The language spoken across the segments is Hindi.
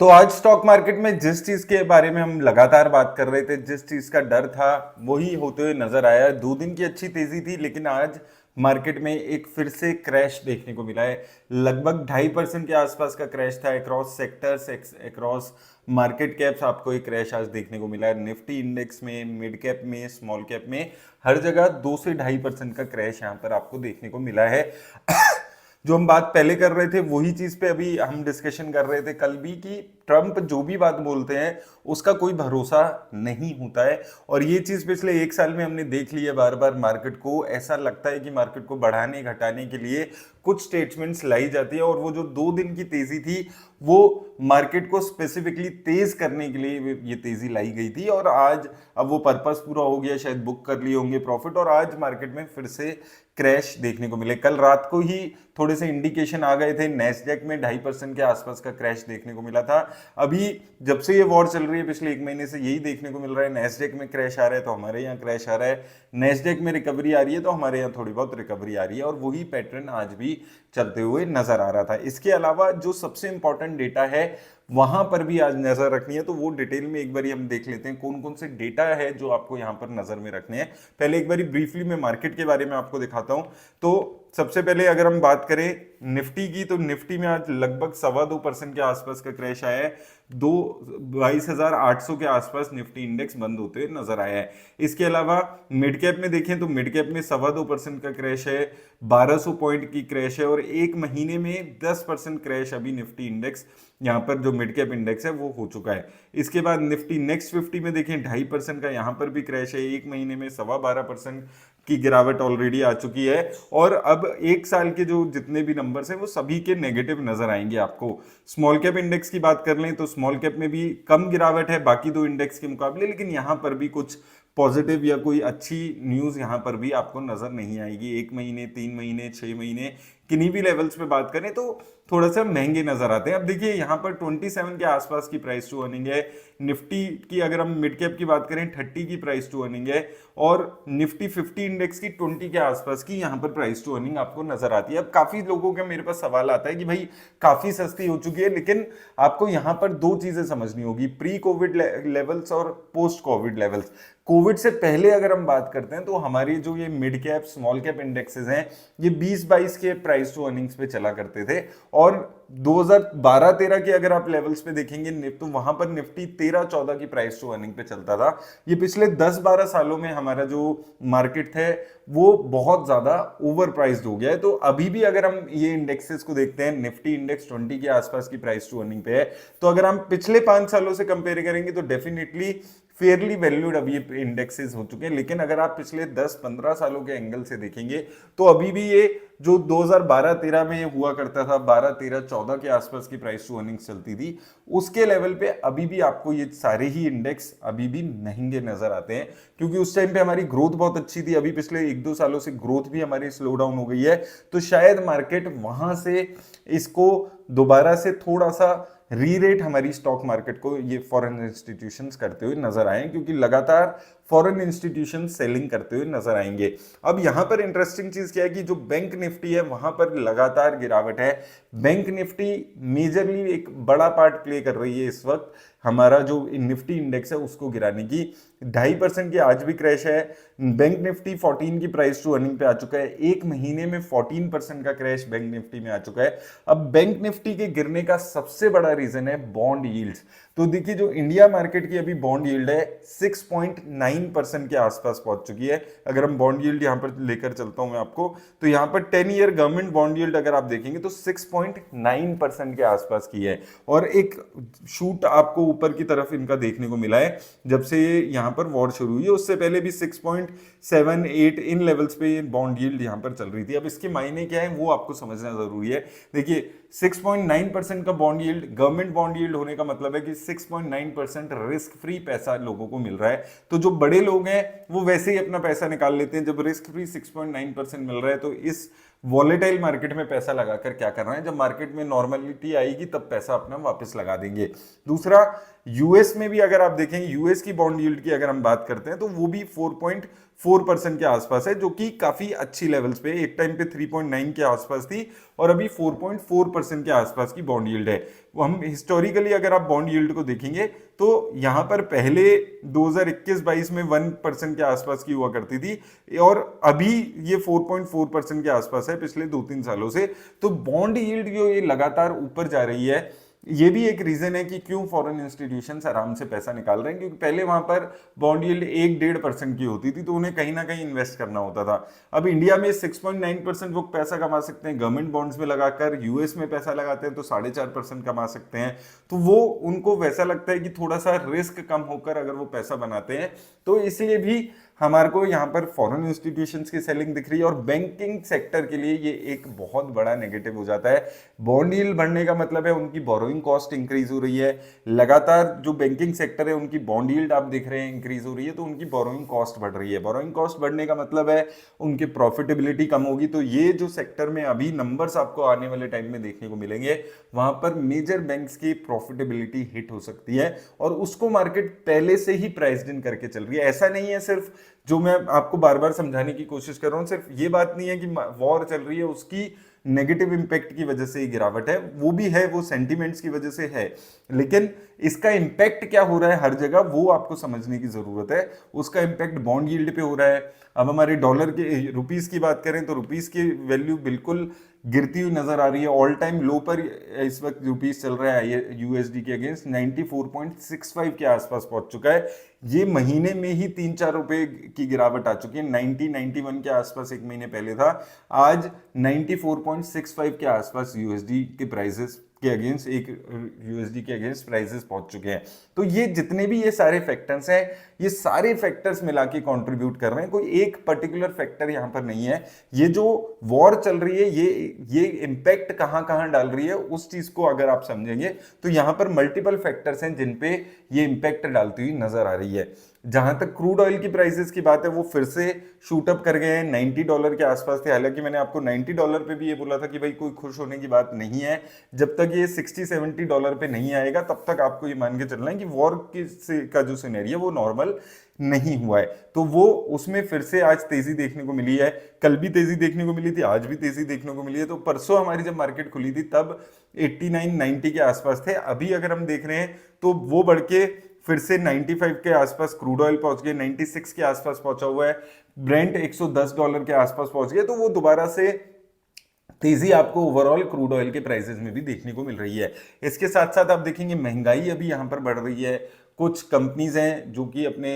तो आज स्टॉक मार्केट में जिस चीज के बारे में हम लगातार बात कर रहे थे, जिस चीज का डर था, वही होते हुए नजर आया। 2 दिन की अच्छी तेजी थी, लेकिन आज मार्केट में एक फिर से क्रैश देखने को मिला है। लगभग 2.5% के आसपास का क्रैश था। Across sectors, across market caps आपको एक क्रैश आज देखने को मिला है। निफ्टी इंडेक्स में, मिड कैप में, स्मॉल कैप में, हर जगह 2 से 2.5% का क्रैश यहाँ पर आपको देखने को मिला है। जो हम बात पहले कर रहे थे वही चीज पे अभी हम डिस्कशन कर रहे थे कल भी, कि ट्रंप जो भी बात बोलते हैं उसका कोई भरोसा नहीं होता है। और ये चीज पिछले 1 साल में हमने देख ली है। बार बार मार्केट को ऐसा लगता है कि मार्केट को बढ़ाने घटाने के लिए कुछ स्टेटमेंट्स लाई जाती है, और वो जो 2 दिन की तेजी थी वो मार्केट को स्पेसिफिकली तेज करने के लिए ये तेजी लाई गई थी। और आज अब वो पर्पस पूरा हो गया, शायद बुक कर लिए होंगे प्रॉफिट, और आज मार्केट में फिर से क्रैश देखने को मिले। कल रात को ही थोड़े से इंडिकेशन आ गए थे, नैस्डैक में 2.5% के आसपास का क्रैश देखने को मिला था। अभी जब से ये वॉर चल रही है पिछले 1 महीने से यही देखने को मिल रहा है। नैस्डैक में क्रैश आ रहा है तो हमारे यहाँ क्रैश आ रहा है, नैस्डैक में रिकवरी आ रही है तो हमारे यहाँ थोड़ी बहुत रिकवरी आ रही है, और वही पैटर्न आज भी चलते हुए नजर आ रहा था। इसके अलावा जो सबसे इंपॉर्टेंट डेटा है वहां पर भी आज नजर रखनी है, तो वो डिटेल में एक बारी हम देख लेते हैं कौन कौन से डेटा है जो आपको यहां पर नजर में रखने हैं। पहले एक बारी ब्रीफली मैं मार्केट के बारे में आपको दिखाता हूं। तो सबसे पहले अगर हम बात करें निफ्टी की, तो निफ्टी में आज लगभग 2.25% के आसपास का क्रैश आया है। 22,800 के आसपास निफ्टी इंडेक्स बंद होते हुए नजर आया है। इसके अलावा मिड कैप में देखें तो मिड कैप में 2.25% का क्रैश है, 1200 पॉइंट की क्रैश है, और एक महीने में 10% क्रैश अभी निफ्टी इंडेक्स यहाँ पर जो मिड कैप इंडेक्स है वो हो चुका है। इसके बाद निफ्टी नेक्स्ट 50 में देखें 2.5% का यहाँ पर भी क्रैश है, एक महीने में 12.25% की गिरावट ऑलरेडी आ चुकी है। और अब 1 साल के जो जितने भी नंबर्स हैं वो सभी के नेगेटिव नजर आएंगे आपको। स्मॉल कैप इंडेक्स की बात कर लें तो स्मॉल कैप में भी कम गिरावट है बाकी 2 इंडेक्स के मुकाबले, लेकिन यहाँ पर भी कुछ पॉजिटिव या कोई अच्छी न्यूज यहां पर भी आपको नजर नहीं आएगी। 1 महीने, 3 महीने, 6 महीने, किन्हीं भी लेवल्स पे बात करें तो थोड़ा सा महंगे नजर आते हैं। अब देखिए यहाँ पर 27 के आसपास की प्राइस टू अर्निंग है। निफ्टी की अगर हम मिड कैप की बात करें 30 की प्राइस टू अर्निंग है, और निफ्टी 50 इंडेक्स की 20 के आसपास की यहाँ पर प्राइस टू अर्निंग आपको नजर आती है। अब काफी लोगों का मेरे पास सवाल आता है कि भाई काफी सस्ती हो चुकी है, लेकिन आपको यहाँ पर 2 चीजें समझनी होगी, प्री कोविड लेवल्स और पोस्ट कोविड लेवल्स। कोविड से पहले अगर हम बात करते हैं तो हमारी जो ये mid cap small cap indexes हैं ये 20-22 के प्राइस टू अर्निंग्स पे चला करते थे, और 2012-13 के अगर आप लेवल्स पे देखेंगे तो वहां पर निफ्टी 13-14 की प्राइस टू अर्निंग पे चलता था। ये पिछले 10-12 सालों में हमारा जो मार्केट है वो बहुत ज्यादा ओवर प्राइस्ड हो गया है। तो अभी भी अगर हम ये इंडेक्सेस को देखते हैं, निफ्टी इंडेक्स 20 के आसपास की प्राइस टू अर्निंग पे है, तो अगर हम पिछले 5 सालों से कंपेयर करेंगे तो डेफिनेटली फेयरली वैल्यूड अभी ये इंडेक्सेस हो चुके हैं। लेकिन अगर आप पिछले 10-15 सालों के एंगल से देखेंगे तो अभी भी ये जो 2012-13 में ये हुआ करता था, 12-13-14 के आसपास की प्राइस टू अर्निंग्स चलती थी, उसके लेवल पे अभी भी आपको ये सारे ही इंडेक्स अभी भी महंगे नजर आते हैं, क्योंकि उस टाइम पे हमारी ग्रोथ बहुत अच्छी थी। अभी पिछले 1-2 सालों से ग्रोथ भी हमारी स्लो डाउन हो गई है, तो शायद मार्केट वहां से इसको दोबारा से थोड़ा सा री-रेट हमारी स्टॉक मार्केट को ये फॉरेन इंस्टीट्यूशंस करते हुए नजर आए, क्योंकि लगातार फॉरेन इंस्टीट्यूशन सेलिंग करते हुए नजर आएंगे। अब यहां पर इंटरेस्टिंग चीज क्या है कि जो बैंक निफ्टी है वहां पर लगातार गिरावट है। बैंक निफ्टी मेजरली एक बड़ा पार्ट प्ले कर रही है इस वक्त हमारा जो निफ्टी इंडेक्स है उसको गिराने की। 2.5% की आज भी क्रैश है। बैंक निफ्टी 14 की प्राइस टू अर्निंग पे आ चुका है, एक महीने में 14% का क्रैश बैंक निफ्टी में आ चुका है। अब बैंक निफ्टी के गिरने का सबसे बड़ा रीजन है बॉन्ड यील्ड्स। तो देखिए जो इंडिया मार्केट की अभी बॉन्ड यील्ड है 6.9% के आसपास पहुंच चुकी है। अगर हम बॉन्ड यील्ड यहां पर लेकर चलता हूं मैं आपको, तो यहां पर 10 ईयर गवर्नमेंट बॉन्ड यील्ड अगर आप देखेंगे तो 6.9% के आसपास की है, और एक शूट आपको ऊपर की तरफ इनका देखने को मिला है जब से ये यहां पर वॉर शुरू हुई है। उससे पहले भी 6.7-8 इन लेवल्स पे ये बॉन्ड यील्ड यहां पर चल रही थी। अब इसके मायने क्या है वो आपको समझना जरूरी है। देखिए 6.9% का bond yield, government bond yield होने का मतलब है कि 6.9% रिस्क फ्री पैसा लोगों को मिल रहा है। तो जो बड़े लोग हैं वो वैसे ही अपना पैसा निकाल लेते हैं। जब रिस्क फ्री 6.9% मिल रहा है तो इस वॉलेटाइल मार्केट में पैसा लगाकर क्या करना है, जब मार्केट में नॉर्मलिटी आएगी तब पैसा अपना वापस लगा देंगे। दूसरा, यूएस में भी अगर आप देखेंगे, यूएस की बॉन्ड यील्ड की अगर हम बात करते हैं तो वो भी 4% के आसपास है, जो कि काफी अच्छी लेवल्स पे, एक टाइम पे 3.9 के आसपास थी और अभी 4.4% के आसपास की बॉन्ड यील्ड है। वो हम हिस्टोरिकली अगर आप बॉन्ड यील्ड को देखेंगे तो यहाँ पर पहले 2021-22 में 1% के आसपास की हुआ करती थी और अभी ये 4.4% के आसपास है पिछले 2-3 सालों से। तो बॉन्ड यील्ड जो ये लगातार ऊपर जा रही है, ये भी एक रीजन है कि क्यों फॉरेन इंस्टीट्यूशंस आराम से पैसा निकाल रहे हैं, क्योंकि पहले वहां पर बॉन्ड यील्ड 1-1.5% की होती थी, तो उन्हें कहीं ना कहीं इन्वेस्ट करना होता था। अब इंडिया में 6.9% वो पैसा कमा सकते हैं, गवर्नमेंट बॉन्ड्स में लगाकर यूएस में पैसा लगाते हैं तो 4.5% कमा सकते हैं। तो वो उनको वैसा लगता है कि थोड़ा सा रिस्क कम होकर अगर वो पैसा बनाते हैं, तो इसलिए भी हमारे को यहाँ पर फॉरेन इंस्टीट्यूशंस की सेलिंग दिख रही है और बैंकिंग सेक्टर के लिए ये एक बहुत बड़ा नेगेटिव हो जाता है। बॉन्ड यील्ड बढ़ने का मतलब है उनकी बोरोइंग कॉस्ट इंक्रीज हो रही है, लगातार जो बैंकिंग सेक्टर है उनकी बॉन्ड यील्ड आप देख रहे हैं इंक्रीज हो रही है, तो उनकी बोरोइंग कॉस्ट बढ़ रही है। बोरोइंग कॉस्ट बढ़ने का मतलब है उनकी प्रॉफिटेबिलिटी कम होगी। तो ये जो सेक्टर में अभी नंबर्स आपको आने वाले टाइम में देखने को मिलेंगे, वहां पर मेजर बैंक्स की प्रॉफिटेबिलिटी हिट हो सकती है और उसको मार्केट पहले से ही प्राइस्ड इन करके चल रही है। ऐसा नहीं है सिर्फ, जो मैं आपको बार बार समझाने की कोशिश कर रहा हूं, सिर्फ ये बात नहीं है कि वॉर चल रही है उसकी नेगेटिव इंपैक्ट की वजह से ही गिरावट है, वो भी है, वो सेंटिमेंट्स की वजह से है, लेकिन इसका इंपैक्ट क्या हो रहा है हर जगह वो आपको समझने की जरूरत है। उसका इंपैक्ट बॉन्ड यील्ड पे हो रहा है। अब हमारे डॉलर के, रुपीस की बात करें तो रुपीस की वैल्यू बिल्कुल गिरती हुई नजर आ रही है। ऑल टाइम लो पर इस वक्त रुपीस चल रहा है यूएसडी के अगेंस्ट 94.65 के आसपास पहुंच चुका है। ये महीने में ही 3-4 रुपए की गिरावट आ चुकी है। 90-91 के आसपास एक महीने पहले था, आज 94.65 के आसपास यूएसडी के प्राइसेस के अगेंस्ट, एक यूएसडी के अगेंस्ट प्राइसेस पहुंच चुके हैं। तो ये जितने भी ये सारे फैक्टर्स हैं, ये सारे फैक्टर्स मिला के कॉन्ट्रीब्यूट कर रहे हैं, कोई एक पर्टिकुलर फैक्टर यहां पर नहीं है। ये जो वॉर चल रही है ये इंपैक्ट कहां कहां डाल रही है उस चीज को अगर आप समझेंगे तो यहां पर मल्टीपल फैक्टर्स हैं जिन पे ये इंपैक्ट डालती हुई नजर आ रही है। जहां तक क्रूड ऑयल की प्राइसेस की बात है, वो फिर से शूट अप कर गए हैं, $90 के आसपास थे। हालांकि मैंने आपको $90 पे भी ये बोला था कि भाई कोई खुश होने की बात नहीं है, जब तक ये $60-70 पे नहीं आएगा तब तक आपको ये मान के चलना है कि वॉर का जो सिनेरियो वो नॉर्मल नहीं हुआ है। तो वो उसमें फिर से आज तेजी देखने को मिली है, कल भी तेजी देखने को मिली थी, आज भी तेजी देखने को मिली है। तो परसों हमारी जब मार्केट खुली थी तब 89-90 के आसपास थे, अभी अगर हम देख रहे हैं तो वो बढ़ के फिर से 95 के आसपास क्रूड ऑयल पहुंच गए, 96 के आसपास पहुंचा हुआ है, ब्रेंट $110 के आसपास पहुंच गया। तो वो दोबारा से तेजी आपको ओवरऑल क्रूड ऑयल के प्राइसेस में भी देखने को मिल रही है। इसके साथ साथ आप देखेंगे महंगाई अभी यहां पर बढ़ रही है। कुछ कंपनीज हैं जो कि अपने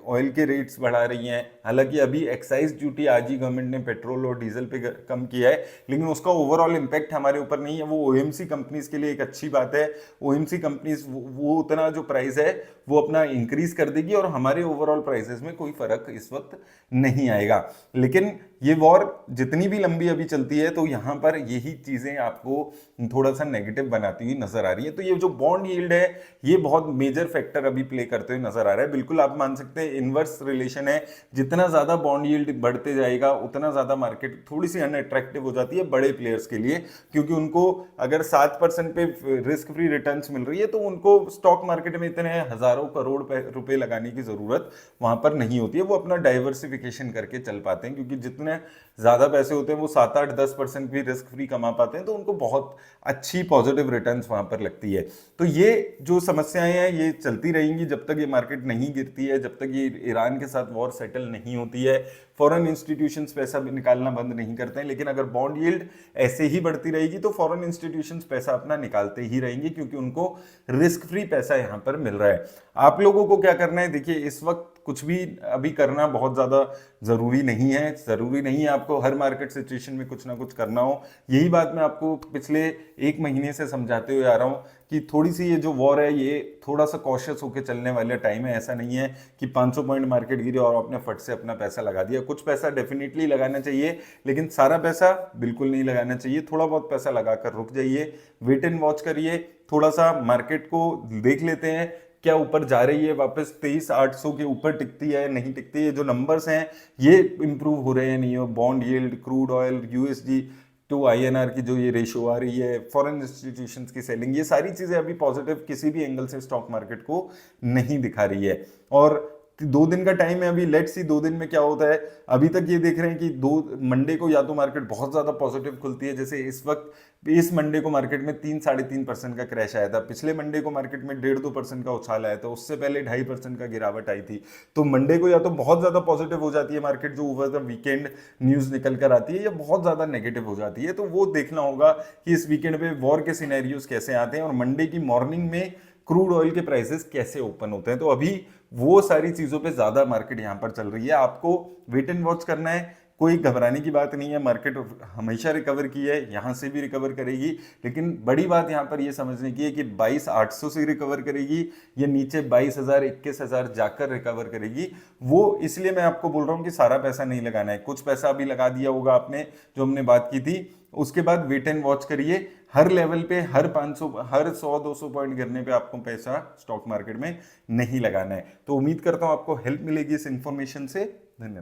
ऑयल के रेट्स बढ़ा रही हैं। हालांकि अभी एक्साइज ड्यूटी आज ही गवर्नमेंट ने पेट्रोल और डीजल पे कम किया है, लेकिन उसका ओवरऑल इम्पैक्ट हमारे ऊपर नहीं है। वो ओएमसी कंपनीज के लिए एक अच्छी बात है। ओएमसी कंपनीज वो उतना जो प्राइस है वो अपना इंक्रीज कर देगी और हमारे ओवरऑल प्राइसेस में कोई फर्क इस वक्त नहीं आएगा। लेकिन ये वॉर जितनी भी लंबी अभी चलती है तो यहाँ पर यही चीजें आपको थोड़ा सा नेगेटिव बनाती हुई नजर आ रही है। तो ये जो बॉन्ड यील्ड है ये बहुत मेजर फैक्टर अभी प्ले करते हुए नजर आ रहा है। बिल्कुल आप मान सकते हैं इनवर्स रिलेशन है, जितना ज्यादा बॉन्ड यील्ड बढ़ते जाएगा उतना ज्यादा मार्केट थोड़ी सी अनअट्रैक्टिव हो जाती है बड़े प्लेयर्स के लिए, क्योंकि उनको अगर 7% पे रिस्क फ्री रिटर्न्स मिल रही है तो उनको स्टॉक मार्केट में इतने हजारों करोड़ रुपए लगाने की जरूरत वहां पर नहीं होती है। वो अपना डाइवर्सिफिकेशन करके चल पाते हैं, क्योंकि जितने ज्यादा पैसे होते हैं वो 7-8-10% भी रिस्क फ्री कमा पाते हैं, तो उनको बहुत अच्छी पॉजिटिव रिटर्न्स वहां पर लगती है। तो ये जो समस्याएं हैं ये चलती रहेंगी जब तक ये मार्केट नहीं गिरती है, जब तक ये ईरान के साथ वॉर सेटल नहीं होती है। फॉरेन इंस्टीट्यूशंस पैसा निकालना बंद नहीं करते हैं, लेकिन अगर बॉन्ड यील्ड ऐसे ही बढ़ती रहेगी तो फॉरेन इंस्टीट्यूशंस पैसा अपना निकालते ही रहेंगे, क्योंकि उनको रिस्क फ्री पैसा यहां पर मिल रहा है। आप लोगों को क्या करना है, देखिए इस वक्त कुछ भी अभी करना बहुत ज्यादा जरूरी नहीं है। जरूरी नहीं है आपको हर मार्केट सिचुएशन में कुछ ना कुछ करना हो। यही बात मैं आपको पिछले 1 महीने से समझाते हुए आ रहा हूं कि थोड़ी सी ये जो वॉर है ये थोड़ा सा कॉशियस होकर चलने वाले टाइम है। ऐसा नहीं है कि 500 पॉइंट मार्केट गिरे और आपने फट से अपना पैसा लगा दिया। कुछ पैसा डेफिनेटली लगाना चाहिए, लेकिन सारा पैसा बिल्कुल नहीं लगाना चाहिए। थोड़ा बहुत पैसा लगाकर रुक जाइए, वेट एंड वॉच करिए, थोड़ा सा मार्केट को देख लेते हैं क्या ऊपर जा रही है, वापस 23,800 के ऊपर टिकती है नहीं टिकती है। जो नंबर्स हैं ये इंप्रूव हो रहे हैं नहीं हो, bond yield, crude oil, USD to INR की जो ये रेशियो आ रही है, फॉरेन इंस्टीट्यूशंस की सेलिंग, ये सारी चीजें अभी पॉजिटिव किसी भी एंगल से स्टॉक मार्केट को नहीं दिखा रही है। और 2 दिन का टाइम है अभी, लेट्स सी 2 दिन में क्या होता है। अभी तक ये देख रहे हैं कि दो मंडे को या तो मार्केट बहुत ज्यादा पॉजिटिव खुलती है, जैसे इस वक्त इस मंडे को मार्केट में 3-3.5% का क्रैश आया था, पिछले मंडे को मार्केट में 1.5-2% का उछाल आया था, उससे पहले 2.5% का गिरावट आई थी। तो मंडे को या तो बहुत ज्यादा पॉजिटिव हो जाती है मार्केट जो ओवर द वीकेंड न्यूज निकल कर आती है, या बहुत ज्यादा नेगेटिव हो जाती है। तो वो देखना होगा कि इस वीकेंड पे वॉर के सिनेरियोज कैसे आते हैं और मंडे की मॉर्निंग में क्रूड ऑयल के प्राइसेस कैसे ओपन होते हैं। तो अभी वो सारी चीजों पे ज्यादा मार्केट यहां पर चल रही है, आपको वेट एंड वॉच करना है। कोई घबराने की बात नहीं है, मार्केट हमेशा रिकवर की है, यहां से भी रिकवर करेगी, लेकिन बड़ी बात यहां पर यह समझने की है कि 22,800 से रिकवर करेगी या नीचे 22,000 21,000 जाकर रिकवर करेगी। वो इसलिए मैं आपको बोल रहा हूं कि सारा पैसा नहीं लगाना है, कुछ पैसा अभी लगा दिया होगा आपने जो हमने बात की थी, उसके बाद वेट एंड वॉच करिए। हर लेवल पे हर 500 हर 100-200 पॉइंट गिरने पे आपको पैसा स्टॉक मार्केट में नहीं लगाना है। तो उम्मीद करता हूं आपको हेल्प मिलेगी इस इंफॉर्मेशन से। धन्यवाद।